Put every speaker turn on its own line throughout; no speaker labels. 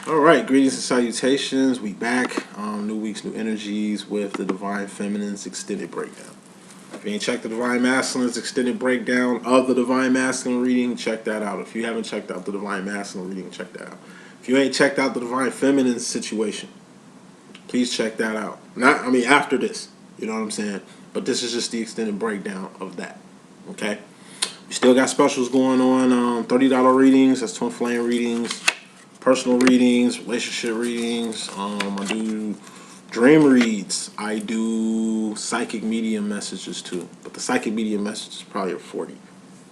All right, greetings and salutations. We back. New weeks, new energies with the Divine Feminine's extended breakdown. If you ain't checked the Divine Masculine's extended breakdown of the Divine Masculine reading, check that out. If you haven't checked out the Divine Masculine reading, check that out. If you ain't checked out the Divine Feminine's situation, please check that out. After this, you know what I'm saying? But this is just the extended breakdown of that. Okay? We still got specials going on. $30 readings, that's twin flame readings. Personal readings, relationship readings. I do dream reads. I do psychic medium messages too. But the psychic medium messages probably are 40.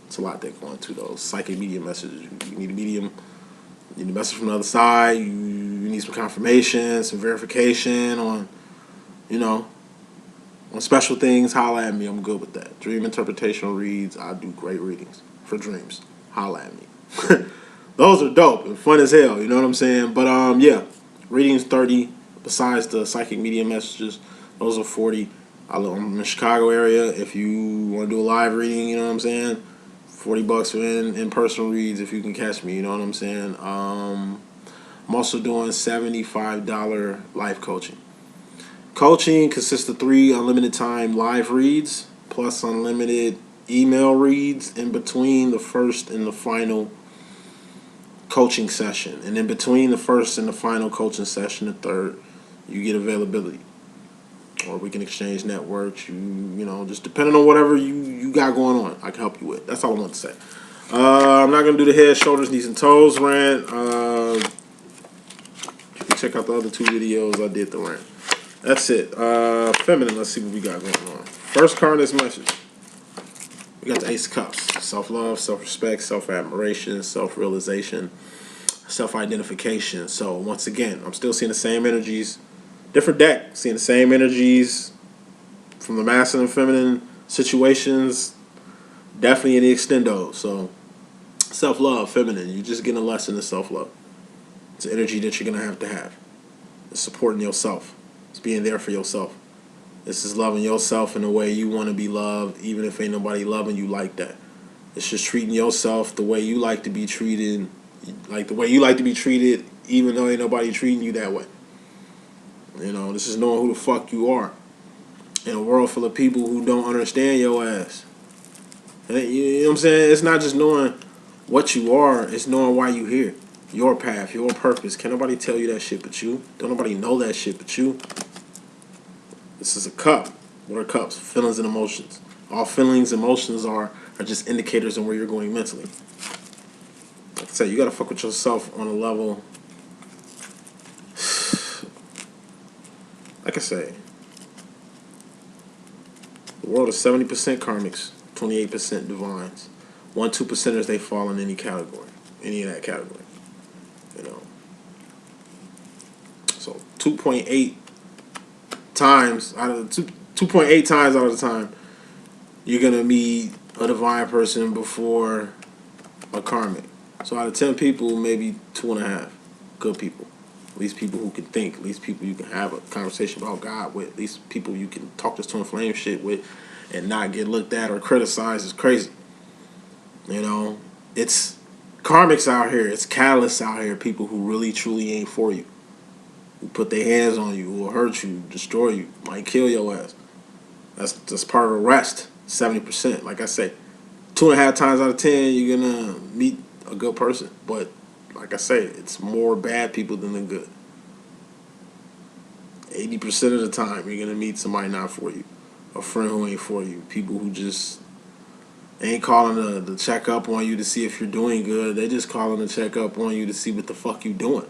It's a lot that go into those psychic medium messages. You need a medium. You need a message from the other side. You need some confirmation, some verification on, on special things. Holla at me. I'm good with that. Dream interpretational reads. I do great readings for dreams. Holla at me. Those are dope and fun as hell, you know what I'm saying? But yeah, readings 30. Besides the psychic medium messages, those are 40. I'm in the Chicago area. If you want to do a live reading, you know what I'm saying? $40 for in-person reads if you can catch me, you know what I'm saying? I'm also doing $75 live coaching. Coaching consists of 3 unlimited time live reads plus unlimited email reads in between the first and the final coaching session, and in between the first and the final coaching session, the third, you get availability, or we can exchange networks. Just depending on whatever you got going on, I can help you with. That's all I want to say. I'm not gonna do the head, shoulders, knees, and toes rant. You can check out the other 2 videos. I did the rant. That's it. Feminine. Let's see what we got going on. First card in this message. We got the Ace of Cups. Self-love, self-respect, self-admiration, self-realization, self-identification. So once again, I'm still seeing the same energies. Different deck. Seeing the same energies from the masculine and feminine situations. Definitely in the extendo. So self-love, feminine. You're just getting a lesson of self-love. It's an energy that you're going to have. It's supporting yourself. It's being there for yourself. This is loving yourself in the way you want to be loved, even if ain't nobody loving you like that. It's just treating yourself the way you like to be treated, like the way you like to be treated, even though ain't nobody treating you that way. This is knowing who the fuck you are in a world full of people who don't understand your ass. And you know what I'm saying? It's not just knowing what you are, it's knowing why you here. Your path, your purpose. Can't nobody tell you that shit but you. Don't nobody know that shit but you. This is a cup. What are cups? Feelings and emotions. All feelings and emotions are just indicators of where you're going mentally. Like I said, you gotta fuck with yourself on a level. Like I say, the world is 70% karmics, 28% divines. 1-2%ers, they fall in any category, any of that category. So 2.8 times out of the 2.8 times out of the time, you're gonna meet a divine person before a karmic. So out of 10 people, maybe 2.5 good people. At least people who can think. At least people you can have a conversation about God with. At least people you can talk this twin flame shit with and not get looked at or criticized as crazy. It's karmics out here. It's catalysts out here. People who really truly ain't for you. Who put their hands on you, who will hurt you, destroy you, might kill your ass. That's part of the rest. 70%. Like I say, 2.5 times out of 10, you're gonna meet a good person. But like I say, it's more bad people than the good. 80% of the time, you're gonna meet somebody not for you, a friend who ain't for you, people who just ain't calling to check up on you to see if you're doing good. They just calling to check up on you to see what the fuck you doing.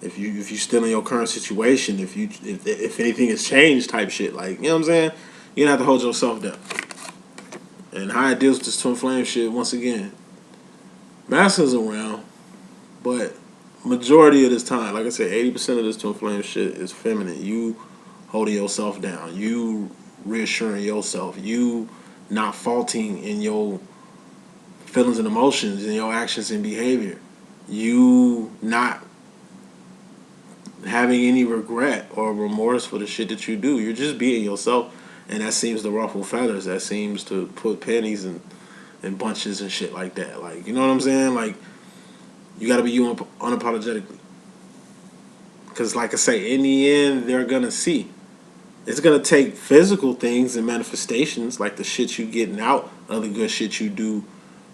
If you still in your current situation, if anything has changed, type shit, like, you know what I'm saying, you're gonna have to hold yourself down. And how it deals with this twin flame shit, once again, masculine's around, but majority of this time, like I said, 80% of this twin flame shit is feminine. You holding yourself down, you reassuring yourself, you not faulting in your feelings and emotions, in your actions and behavior, you not having any regret or remorse for the shit that you do. You're just being yourself, and that seems to ruffle feathers. That seems to put pennies in bunches and shit like that. Like, you know what I'm saying? Like, you gotta be you unapologetically. Because like I say, in the end, they're going to see. It's going to take physical things and manifestations, like the shit you getting out of the good shit you do,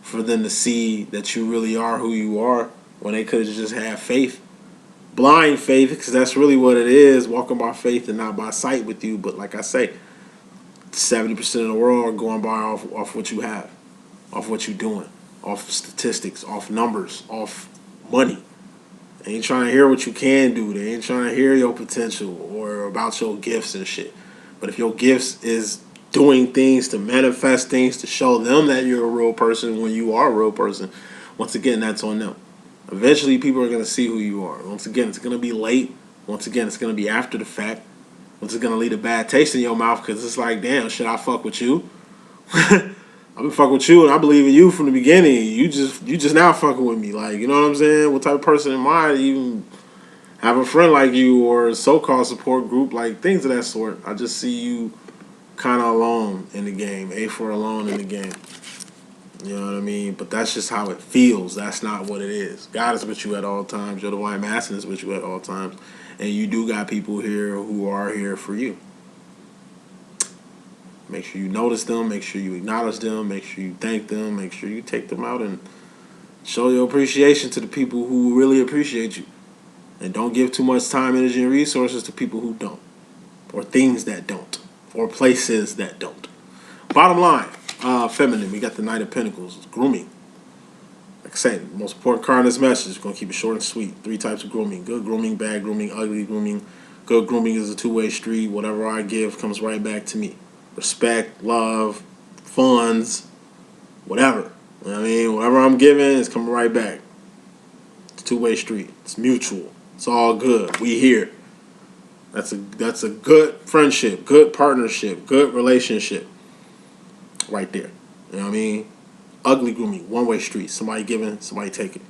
for them to see that you really are who you are, when they could have just had faith. Blind faith, because that's really what it is, walking by faith and not by sight with you. But like I say, 70% of the world are going by off what you have, off what you're doing, off statistics, off numbers, off money. They ain't trying to hear what you can do. They ain't trying to hear your potential or about your gifts and shit. But if your gifts is doing things to manifest things to show them that you're a real person when you are a real person, once again, that's on them. Eventually, people are going to see who you are. Once again, it's going to be late. Once again, it's going to be after the fact. Once it's going to leave a bad taste in your mouth because it's like, damn, should I fuck with you? I've been fucking with you and I believe in you from the beginning. You just now fucking with me. Like, you know what I'm saying? What type of person am I to even have a friend like you or a so-called support group? Like, things of that sort. I just see you kind of alone in the game. A for alone in the game. You know what I mean? But that's just how it feels. That's not what it is. God is with you at all times. Your divine masculine is with you at all times. And you do got people here who are here for you. Make sure you notice them. Make sure you acknowledge them. Make sure you thank them. Make sure you take them out and show your appreciation to the people who really appreciate you. And don't give too much time, energy, and resources to people who don't. Or things that don't. Or places that don't. Bottom line. Feminine, we got the Knight of Pentacles. It's grooming. Like I said, the most important card in this message. We're going to keep it short and sweet. 3 types of grooming. Good grooming, bad grooming, ugly grooming. Good grooming is a two-way street. Whatever I give comes right back to me. Respect, love, funds, whatever. You know what I mean? Whatever I'm giving is coming right back. It's a two-way street. It's mutual. It's all good. We here. That's a good friendship, good partnership, good relationship. Right there. You know what I mean? Ugly grooming, one-way street. Somebody giving, somebody taking.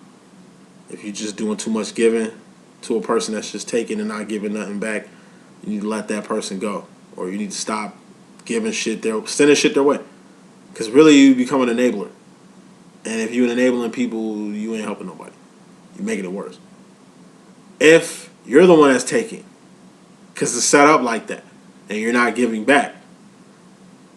If you're just doing too much giving to a person that's just taking and not giving nothing back, you need to let that person go. Or you need to stop giving shit sending shit their way. Because really you become an enabler. And if you're enabling people, you ain't helping nobody. You're making it worse. If you're the one that's taking, because it's set up like that, and you're not giving back,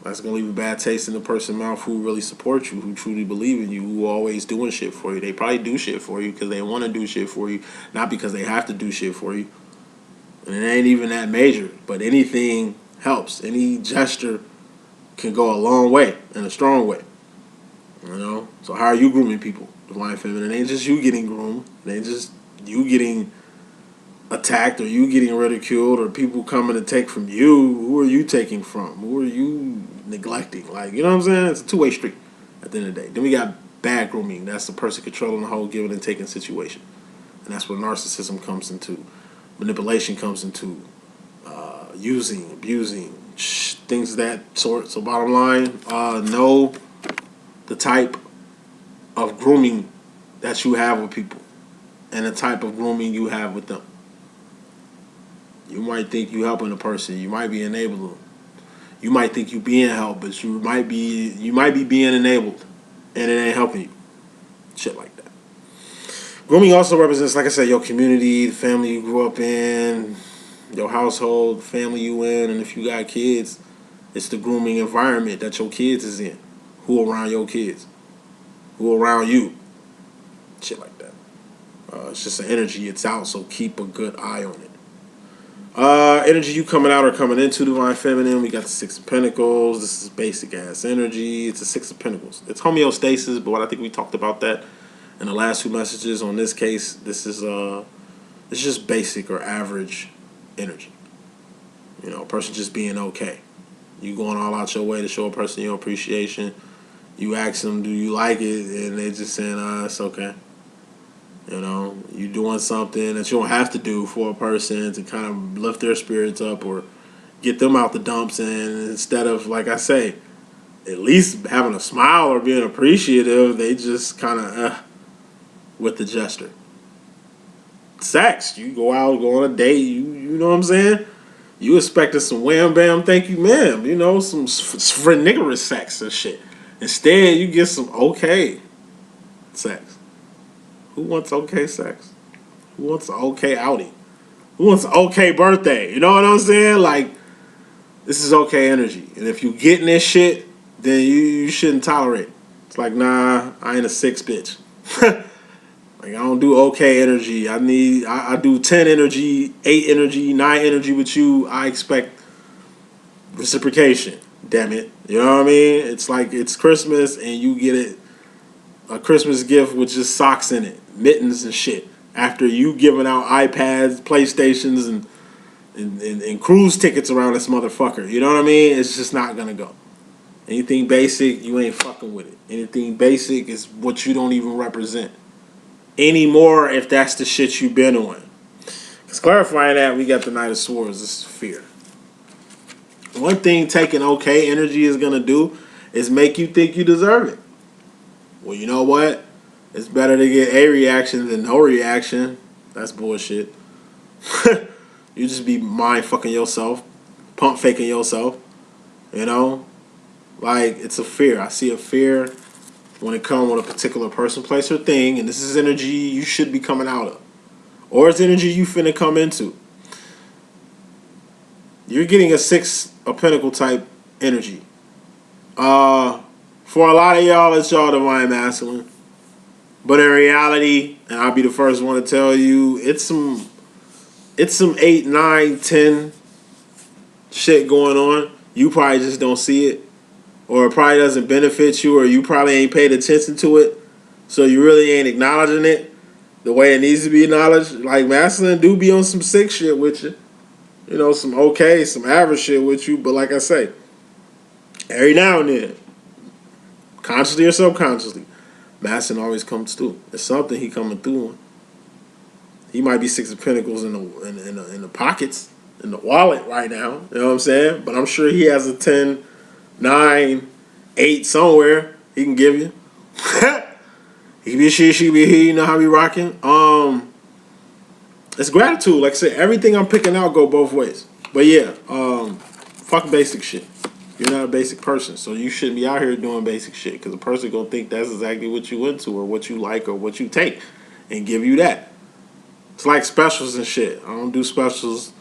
that's going to leave a bad taste in the person's mouth who really supports you, who truly believe in you, who always doing shit for you. They probably do shit for you because they want to do shit for you, not because they have to do shit for you. And it ain't even that major, but anything helps. Any gesture can go a long way, in a strong way. You know? So how are you grooming people? Divine Feminine. It ain't just you getting groomed. It ain't just you getting attacked or you getting ridiculed or people coming to take from you. Who are you taking from? Who are you neglecting? Like, you know what I'm saying? It's a two-way street at the end of the day. Then we got bad grooming. That's the person controlling the whole giving and taking situation. And that's where narcissism comes into. Manipulation comes into. Using, abusing, things of that sort. So bottom line, know the type of grooming that you have with people and the type of grooming you have with them. You might think you helping a person. You might be enabling them. You might think you being helped, but you might be being enabled, and it ain't helping you. Shit like that. Grooming also represents, like I said, your community, the family you grew up in, your household, the family you in, and if you got kids, it's the grooming environment that your kids is in. Who around your kids? Who around you? Shit like that. It's just an energy. It's out, so keep a good eye on it. Energy you coming out or coming into, Divine Feminine. We got the 6 of Pentacles. This is basic ass energy. It's the 6 of Pentacles. It's homeostasis, but I think we talked about that in the last 2 messages. On this case, this is it's just basic or average energy. You know, a person just being okay. You going all out your way to show a person your appreciation. You ask them, do you like it? And they just saying, it's okay. You know, you doing something that you don't have to do for a person to kind of lift their spirits up or get them out the dumps. And instead of, like I say, at least having a smile or being appreciative, they just kind of with the gesture. Sex, you go out, go on a date, you know what I'm saying? You expected some wham bam, thank you ma'am, you know, some frenegarous sex and shit. Instead, you get some okay sex. Who wants okay sex? Who wants an okay outing? Who wants an okay birthday? You know what I'm saying? Like, this is okay energy. And if you getting this shit, then you shouldn't tolerate it. It's like, nah, I ain't a 6 bitch. Like, I don't do okay energy. I do 10 energy, 8 energy, 9 energy with you. I expect reciprocation. Damn it. You know what I mean? It's like it's Christmas and you get it a Christmas gift with just socks in it, mittens and shit. After you giving out iPads, PlayStations, and cruise tickets around this motherfucker. You know what I mean? It's just not gonna go. Anything basic, you ain't fucking with it. Anything basic is what you don't even represent anymore if that's the shit you been on. Because clarifying that, we got the Knight of Swords. This is fear. One thing taking okay energy is going to do is make you think you deserve it. Well, you know what? It's better to get a reaction than no reaction. That's bullshit. You just be mind fucking yourself, pump faking yourself. You know? Like, it's a fear. I see a fear when it comes with a particular person, place, or thing, and this is energy you should be coming out of. Or it's energy you finna come into. You're getting a 6 of Pentacle type energy. For a lot of y'all, it's y'all divine masculine. But in reality, and I'll be the first one to tell you, it's some 8, 9, 10 shit going on. You probably just don't see it. Or it probably doesn't benefit you, or you probably ain't paid attention to it. So you really ain't acknowledging it the way it needs to be acknowledged. Like, masculine do be on some sick shit with you. You know, some okay, some average shit with you. But like I say, every now and then, consciously or subconsciously, masculine always comes through. It's something he coming through on. He might be 6 of Pentacles in the pockets, in the wallet right now. You know what I'm saying? But I'm sure he has a 10, 9, 8 somewhere he can give you. He be she be he. You know how we rocking. It's gratitude. Like I said, everything I'm picking out go both ways. But yeah, fuck basic shit. You're not a basic person, so you shouldn't be out here doing basic shit because a person gonna think that's exactly what you into or what you like or what you take and give you that. It's like specials and shit. I don't do specials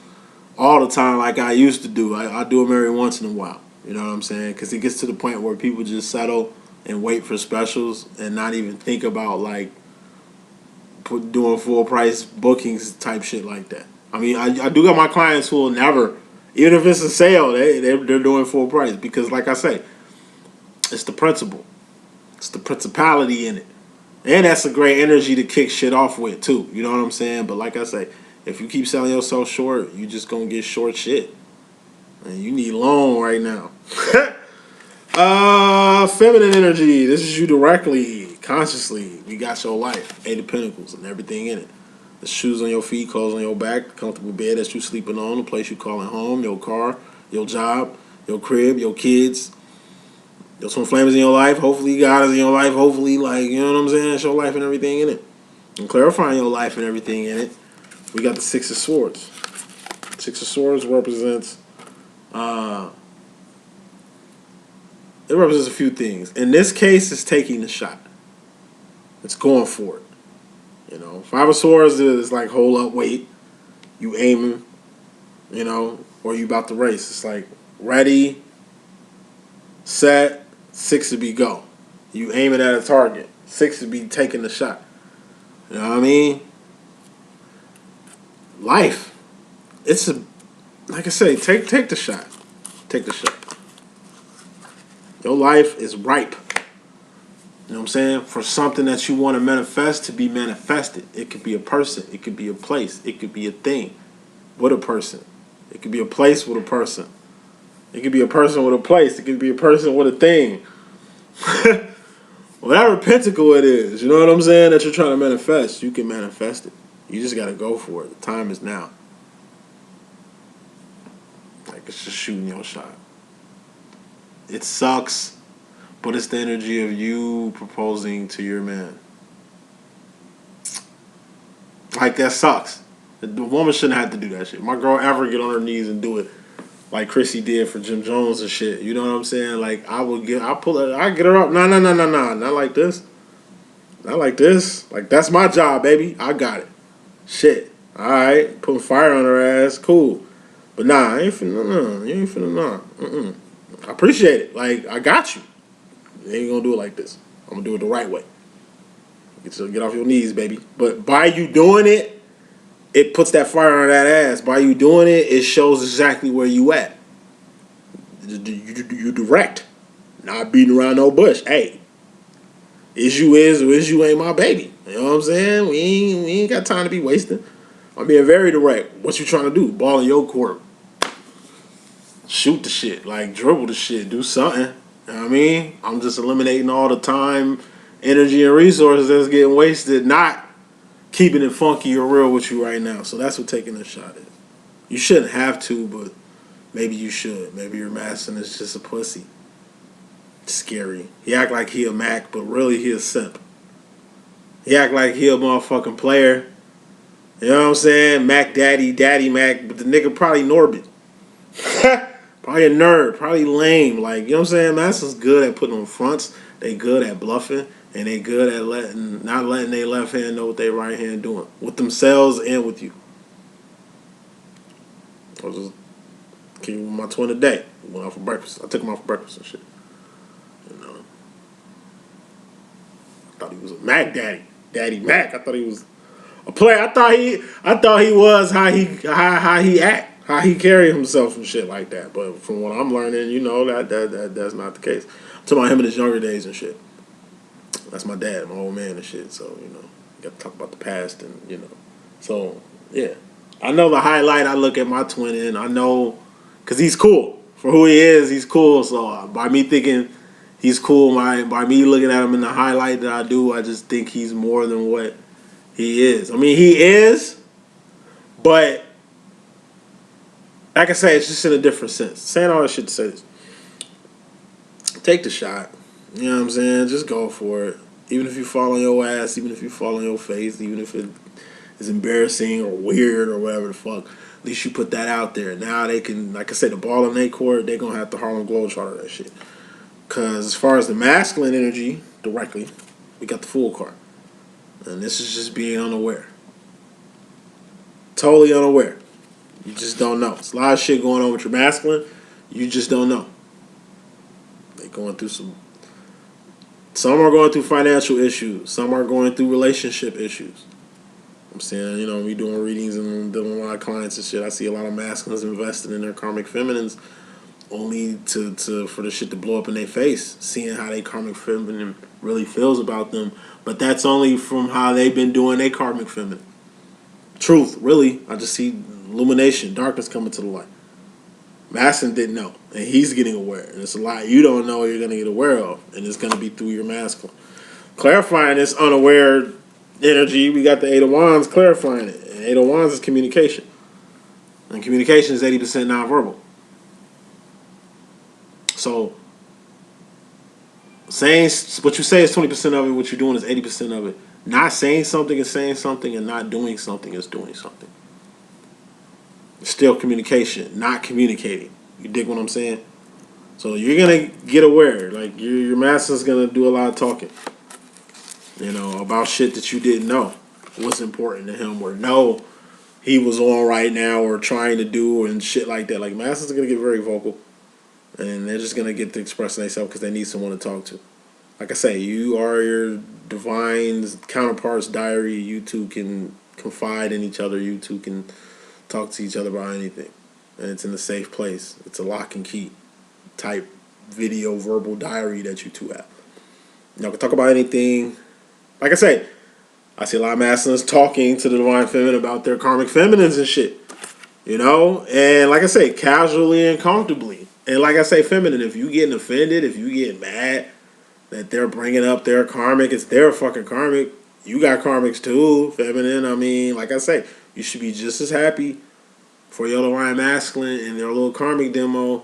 all the time like I used to do. I do them every once in a while. You know what I'm saying? Because it gets to the point where people just settle and wait for specials and not even think about like doing full price bookings type shit like that. I mean, I do got my clients who will never, even if it's a sale, they're doing full price because, like I say, it's the principle, it's the principality in it, and that's a great energy to kick shit off with too. You know what I'm saying? But like I say, if you keep selling yourself short, you just gonna get short shit, and you need long right now. Feminine energy. This is you directly, consciously. You got your life, 8 of Pentacles, and everything in it. The shoes on your feet, clothes on your back, the comfortable bed that you sleeping on, the place you calling home, your car, your job, your crib, your kids, your twin flames in your life. Hopefully God is in your life. Hopefully, like, you know what I'm saying? It's your life and everything in it. And clarifying your life and everything in it, we got the 6 of Swords. 6 of Swords represents it represents a few things. In this case, it's taking the shot. It's going for it. You know, 5 of Swords is like, hold up, wait. You aiming, you know, or you about to race. It's like, ready, set, 6 to be go. You aiming at a target. 6 to be taking the shot. You know what I mean? Life. It's a, like I say, take the shot. Take the shot. Your life is ripe. You know what I'm saying? For something that you want to manifest to be manifested. It could be a person. It could be a place. It could be a thing with a person. It could be a place with a person. It could be a person with a place. It could be a person with a thing. Whatever pentacle it is, you know what I'm saying, that you're trying to manifest, you can manifest it. You just got to go for it. The time is now. Like, it's just shooting your shot. It sucks, but it's the energy of you proposing to your man. Like, that sucks. The woman shouldn't have to do that shit. My girl ever get on her knees and do it like Chrissy did for Jim Jones and shit. You know what I'm saying? Like, I get her up. No, not like this. Not like this. Like, that's my job, baby. I got it. Shit. Alright, putting fire on her ass, cool. But nah, I ain't finna, no, you ain't finna, I appreciate it. Like, I got you. You ain't gonna do it like this. I'm gonna do it the right way. Get off your knees, baby. But by you doing it, it puts that fire on that ass. By you doing it, it shows exactly where you at. You direct. Not beating around no bush. Hey, issue is or issue ain't my baby. You know what I'm saying? We ain't got time to be wasting. I'm being very direct. What you trying to do? Ball in your court. Shoot the shit. Like, dribble the shit. Do something. You know what I mean? I'm just eliminating all the time, energy, and resources that's getting wasted, not keeping it funky or real with you right now. So that's what taking this shot is. You shouldn't have to, but maybe you should. Maybe your masculine is just a pussy. Scary. He act like he a Mac, but really he a simp. He act like he a motherfucking player. You know what I'm saying? Mac Daddy, Daddy Mac, but the nigga probably Norbit. Probably a nerd, probably lame. Like, you know what I'm saying? Masculine's good at putting on fronts. They good at bluffing. And they good at not letting their left hand know what their right hand doing. With themselves and with you. I was just keeping with my twin today. We went out for breakfast. I took him out for breakfast and shit. You know. I thought he was a Mac Daddy. Daddy Mac. I thought he was a player. I thought he was how he act. How he carry himself and shit like that. But from what I'm learning, you know, that's not the case. I'm talking about him in his younger days and shit. That's my dad, my old man and shit. So, you know, you got to talk about the past and, you know. So, yeah. I know the highlight I look at my twin in. I know, because he's cool. For who he is, he's cool. So, by me thinking he's cool, by me looking at him in the highlight that I do, I just think he's more than what he is. I mean, he is, but like I say, it's just in a different sense. Saying all that shit to say this. Take the shot. You know what I'm saying? Just go for it. Even if you fall on your ass, even if you fall on your face, even if it is embarrassing or weird or whatever the fuck, at least you put that out there. Now they can, like I said, the ball in their court, they're going to have to Harlem Globetrotter that shit. Because as far as the masculine energy, directly, we got the Fool card. And this is just being unaware. Totally unaware. You just don't know. There's a lot of shit going on with your masculine. You just don't know. They're going through some are going through financial issues. Some are going through relationship issues. I'm saying, you know, me doing readings and dealing with a lot of clients and shit, I see a lot of masculines invested in their karmic feminines only for the shit to blow up in their face, seeing how their karmic feminine really feels about them. But that's only from how they've been doing their karmic feminine. Truth, really, I just see illumination, darkness coming to the light. Masculine didn't know, and he's getting aware. And it's a lot you don't know you're going to get aware of, and it's going to be through your masculine. Clarifying this unaware energy, we got the Eight of Wands clarifying it. And Eight of Wands is communication. And communication is 80% nonverbal. So, saying what you say is 20% of it, what you're doing is 80% of it. Not saying something is saying something, and not doing something is doing something. Still communication, not communicating. You dig what I'm saying? So you're gonna get aware. Like your master's gonna do a lot of talking. You know, about shit that you didn't know was important to him, or know he was on right now, or trying to do, and shit like that. Like master's gonna get very vocal, and they're just gonna get to expressing themselves because they need someone to talk to. Like I say, you are your divine counterpart's diary. You two can confide in each other. You two can talk to each other about anything, and it's in a safe place. It's a lock and key type video verbal diary that you two have. Y'all can talk about anything. Like I say, I see a lot of masculines talking to the divine feminine about their karmic feminines and shit, you know, and like I say, casually and comfortably. And like I say, feminine, if you getting offended, if you getting mad that they're bringing up their karmic, it's their fucking karmic. You got karmics too, feminine. I mean, like I say, you should be just as happy for your divine masculine and their little karmic demo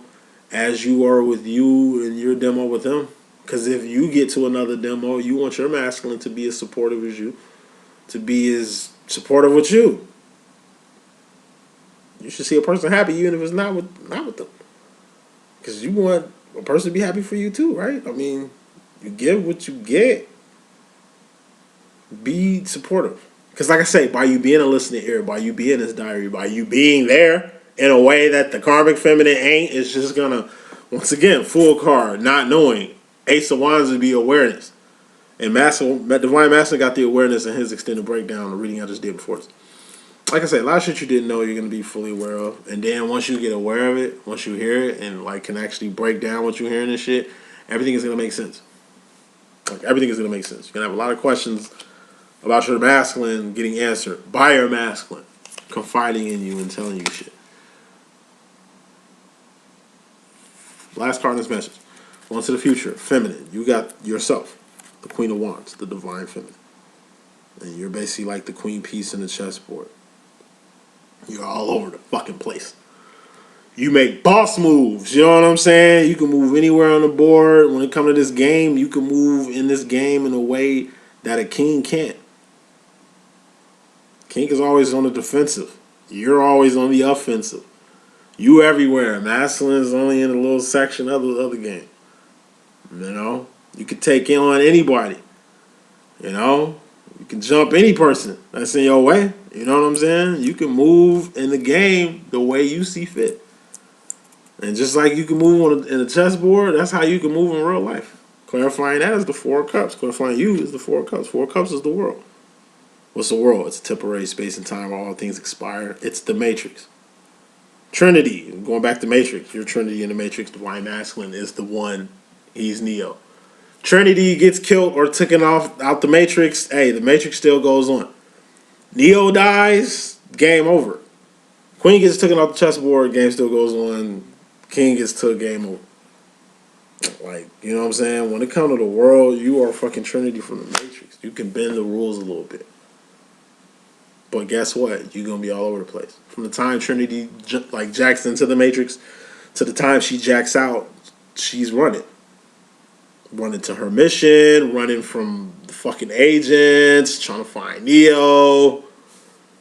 as you are with you and your demo with them. Because if you get to another demo, you want your masculine to be as supportive as you, to be as supportive with you. You should see a person happy even if it's not with them. Because you want a person to be happy for you too, right? I mean, you give what you get. Be supportive. Because like I say, by you being a listening ear, by you being this diary, by you being there in a way that the karmic feminine ain't, it's just gonna, once again, full card, not knowing. Ace of Wands would be awareness. And Divine Masculine got the awareness in his extended breakdown, the reading I just did before. Like I said, a lot of shit you didn't know you're gonna be fully aware of. And then once you get aware of it, once you hear it and like can actually break down what you're hearing and shit, everything is gonna make sense. Like everything is gonna make sense. You're gonna have a lot of questions about your masculine getting answered by your masculine, confiding in you and telling you shit. Last card in this message. Going to the future, feminine. You got yourself, the Queen of Wands, the divine feminine. And you're basically like the queen piece in the chessboard. You're all over the fucking place. You make boss moves, you know what I'm saying? You can move anywhere on the board. When it comes to this game, you can move in this game in a way that a king can't. King is always on the defensive. You're always on the offensive. You everywhere. Masculine is only in a little section of the other game. You know? You can take on anybody. You know? You can jump any person that's in your way. You know what I'm saying? You can move in the game the way you see fit. And just like you can move in a chessboard, that's how you can move in real life. Clarifying that is the Four of Cups. Clarifying you is the Four of Cups. Four of Cups is the world. What's the world? It's a temporary space and time where all things expire. It's the Matrix. Trinity, going back to Matrix, your Trinity in the Matrix, Divine Masculine is the one. He's Neo. Trinity gets killed or taken off out the Matrix. Hey, the Matrix still goes on. Neo dies, game over. Queen gets taken off the chessboard, game still goes on. King gets took, game over. Like, you know what I'm saying? When it comes to the world, you are fucking Trinity from the Matrix. You can bend the rules a little bit. But guess what? You're going to be all over the place. From the time Trinity like jacks into the Matrix to the time she jacks out, she's running. Running to her mission, running from the fucking agents, trying to find Neo.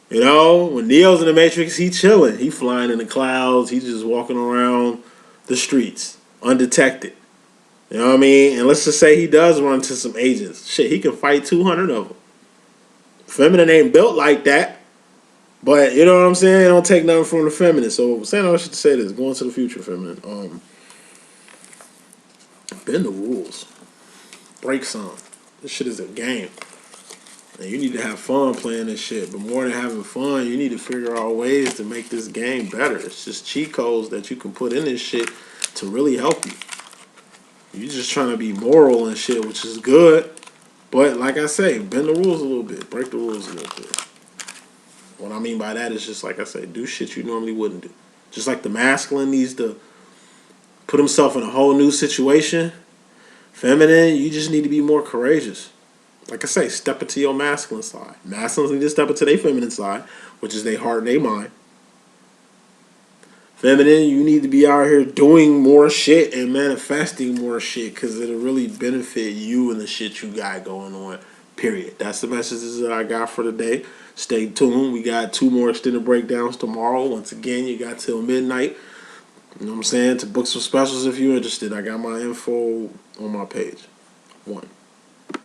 You know, when Neo's in the Matrix, he chilling. He flying in the clouds. He's just walking around the streets, undetected. You know what I mean? And let's just say he does run into some agents. Shit, he can fight 200 of them. Feminine ain't built like that. But, you know what I'm saying? It don't take nothing from the feminine. So, saying all I should say this, going to the future, feminine. Bend the rules. Break some. This shit is a game. And you need to have fun playing this shit. But more than having fun, you need to figure out ways to make this game better. It's just cheat codes that you can put in this shit to really help you. You're just trying to be moral and shit, which is good. But like I say, bend the rules a little bit. Break the rules a little bit. What I mean by that is just like I say, do shit you normally wouldn't do. Just like the masculine needs to put himself in a whole new situation. Feminine, you just need to be more courageous. Like I say, step into your masculine side. Masculines need to step into their feminine side, which is their heart and their mind. Feminine, you need to be out here doing more shit and manifesting more shit because it'll really benefit you and the shit you got going on, period. That's the messages that I got for today. Stay tuned. We got 2 more extended breakdowns tomorrow. Once again, you got till midnight. You know what I'm saying? To book some specials if you're interested. I got my info on my page. 1.